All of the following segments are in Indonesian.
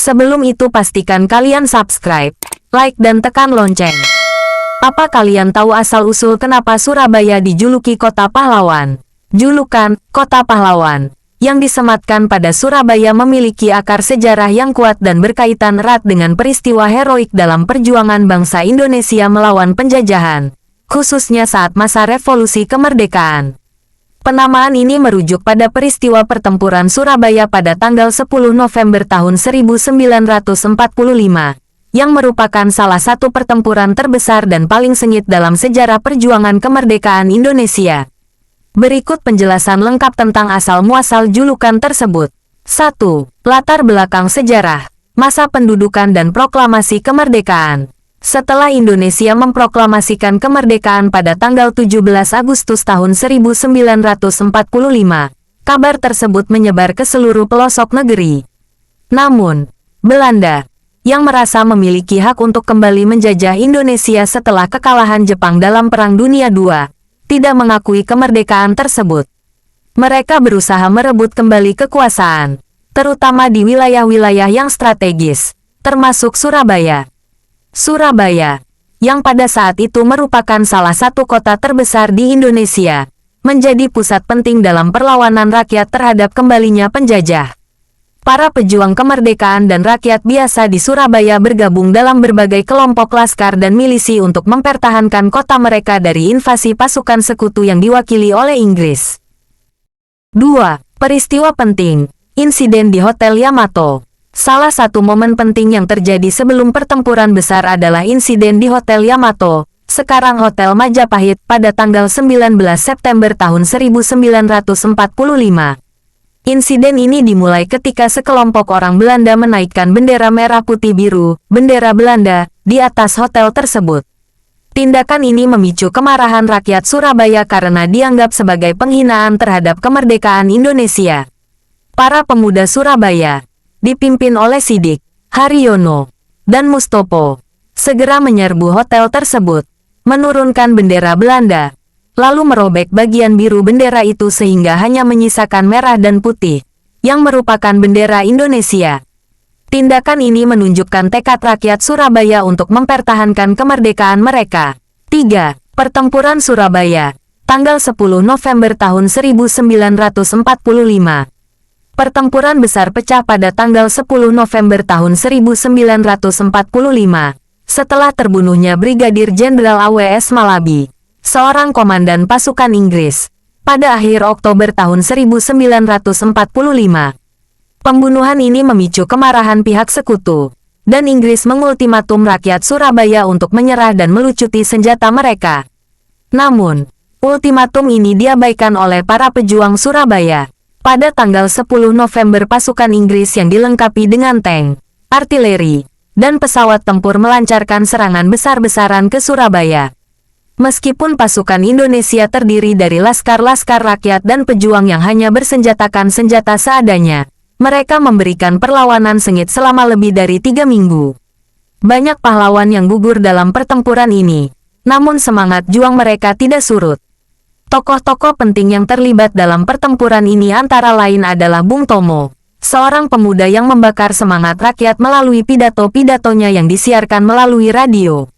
Sebelum itu pastikan kalian subscribe, like dan tekan lonceng. Apa kalian tahu asal-usul kenapa Surabaya dijuluki Kota Pahlawan? Julukan, Kota Pahlawan, yang disematkan pada Surabaya memiliki akar sejarah yang kuat dan berkaitan erat dengan peristiwa heroik dalam perjuangan bangsa Indonesia melawan penjajahan, khususnya saat masa revolusi kemerdekaan. Penamaan ini merujuk pada peristiwa pertempuran Surabaya pada tanggal 10 November tahun 1945, yang merupakan salah satu pertempuran terbesar dan paling sengit dalam sejarah perjuangan kemerdekaan Indonesia. Berikut penjelasan lengkap tentang asal-muasal julukan tersebut. 1. Latar belakang sejarah, masa pendudukan dan proklamasi kemerdekaan. Setelah Indonesia memproklamasikan kemerdekaan pada tanggal 17 Agustus tahun 1945, kabar tersebut menyebar ke seluruh pelosok negeri. Namun, Belanda, yang merasa memiliki hak untuk kembali menjajah Indonesia setelah kekalahan Jepang dalam Perang Dunia II, tidak mengakui kemerdekaan tersebut. Mereka berusaha merebut kembali kekuasaan, terutama di wilayah-wilayah yang strategis, termasuk Surabaya. Surabaya, yang pada saat itu merupakan salah satu kota terbesar di Indonesia, menjadi pusat penting dalam perlawanan rakyat terhadap kembalinya penjajah. Para pejuang kemerdekaan dan rakyat biasa di Surabaya bergabung dalam berbagai kelompok laskar dan milisi untuk mempertahankan kota mereka dari invasi pasukan sekutu yang diwakili oleh Inggris. 2. Peristiwa penting, insiden di Hotel Yamato. Salah satu momen penting yang terjadi sebelum pertempuran besar adalah insiden di Hotel Yamato, sekarang Hotel Majapahit, pada tanggal 19 September tahun 1945. Insiden ini dimulai ketika sekelompok orang Belanda menaikkan bendera merah putih biru, bendera Belanda, di atas hotel tersebut. Tindakan ini memicu kemarahan rakyat Surabaya karena dianggap sebagai penghinaan terhadap kemerdekaan Indonesia. Para pemuda Surabaya, dipimpin oleh Sidik, Haryono, dan Mustopo, segera menyerbu hotel tersebut, menurunkan bendera Belanda, lalu merobek bagian biru bendera itu sehingga hanya menyisakan merah dan putih, yang merupakan bendera Indonesia. Tindakan ini menunjukkan tekad rakyat Surabaya untuk mempertahankan kemerdekaan mereka. 3. Pertempuran Surabaya, tanggal 10 November tahun 1945. Pertempuran besar pecah pada tanggal 10 November tahun 1945, setelah terbunuhnya Brigadir Jenderal A.W.S. Malabi, seorang komandan pasukan Inggris, pada akhir Oktober tahun 1945. Pembunuhan ini memicu kemarahan pihak sekutu, dan Inggris mengultimatum rakyat Surabaya untuk menyerah dan melucuti senjata mereka. Namun, ultimatum ini diabaikan oleh para pejuang Surabaya. Pada tanggal 10 November pasukan Inggris yang dilengkapi dengan tank, artileri, dan pesawat tempur melancarkan serangan besar-besaran ke Surabaya. Meskipun pasukan Indonesia terdiri dari laskar-laskar rakyat dan pejuang yang hanya bersenjatakan senjata seadanya, mereka memberikan perlawanan sengit selama lebih dari 3 minggu. Banyak pahlawan yang gugur dalam pertempuran ini, namun semangat juang mereka tidak surut. Tokoh-tokoh penting yang terlibat dalam pertempuran ini antara lain adalah Bung Tomo, seorang pemuda yang membakar semangat rakyat melalui pidato-pidatonya yang disiarkan melalui radio.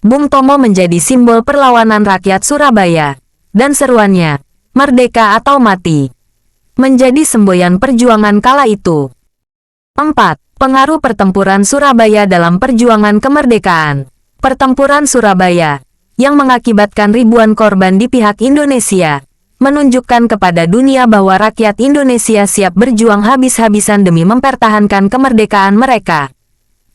Bung Tomo menjadi simbol perlawanan rakyat Surabaya, dan seruannya, "Merdeka atau mati," menjadi semboyan perjuangan kala itu. 4. Pengaruh pertempuran Surabaya dalam perjuangan kemerdekaan. Pertempuran Surabaya, yang mengakibatkan ribuan korban di pihak Indonesia, menunjukkan kepada dunia bahwa rakyat Indonesia siap berjuang habis-habisan demi mempertahankan kemerdekaan mereka.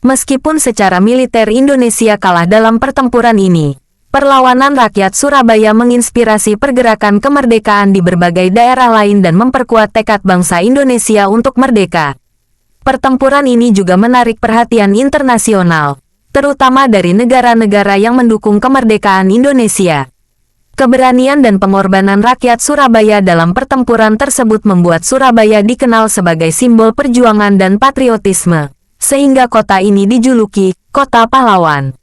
Meskipun secara militer Indonesia kalah dalam pertempuran ini, perlawanan rakyat Surabaya menginspirasi pergerakan kemerdekaan di berbagai daerah lain dan memperkuat tekad bangsa Indonesia untuk merdeka. Pertempuran ini juga menarik perhatian internasional, terutama dari negara-negara yang mendukung kemerdekaan Indonesia. Keberanian dan pengorbanan rakyat Surabaya dalam pertempuran tersebut membuat Surabaya dikenal sebagai simbol perjuangan dan patriotisme, sehingga kota ini dijuluki Kota Pahlawan.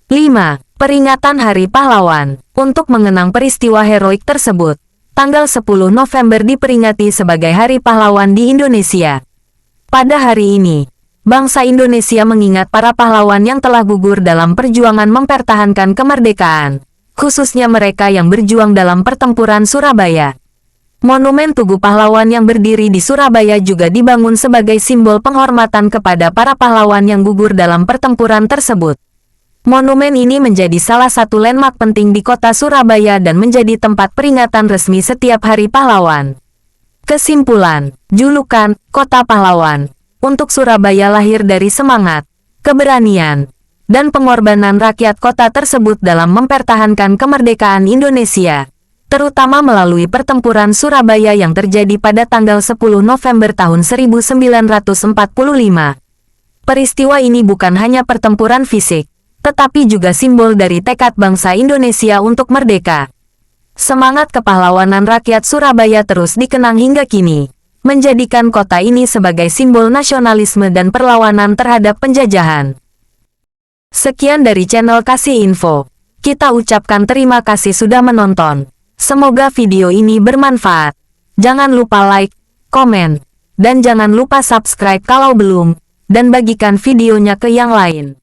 5. Peringatan Hari Pahlawan. Untuk mengenang peristiwa heroik tersebut, tanggal 10 November diperingati sebagai Hari Pahlawan di Indonesia. Pada hari ini, Bangsa Indonesia mengingat para pahlawan yang telah gugur dalam perjuangan mempertahankan kemerdekaan, khususnya mereka yang berjuang dalam pertempuran Surabaya. Monumen Tugu Pahlawan yang berdiri di Surabaya juga dibangun sebagai simbol penghormatan kepada para pahlawan yang gugur dalam pertempuran tersebut. Monumen ini menjadi salah satu landmark penting di kota Surabaya dan menjadi tempat peringatan resmi setiap Hari Pahlawan. Kesimpulan, julukan Kota Pahlawan untuk Surabaya lahir dari semangat, keberanian, dan pengorbanan rakyat kota tersebut dalam mempertahankan kemerdekaan Indonesia, terutama melalui pertempuran Surabaya yang terjadi pada tanggal 10 November tahun 1945. Peristiwa ini bukan hanya pertempuran fisik, tetapi juga simbol dari tekad bangsa Indonesia untuk merdeka. Semangat kepahlawanan rakyat Surabaya terus dikenang hingga kini, menjadikan kota ini sebagai simbol nasionalisme dan perlawanan terhadap penjajahan. Sekian dari channel Kasih Info. Kita ucapkan terima kasih sudah menonton. Semoga video ini bermanfaat. Jangan lupa like, komen, dan jangan lupa subscribe kalau belum, dan bagikan videonya ke yang lain.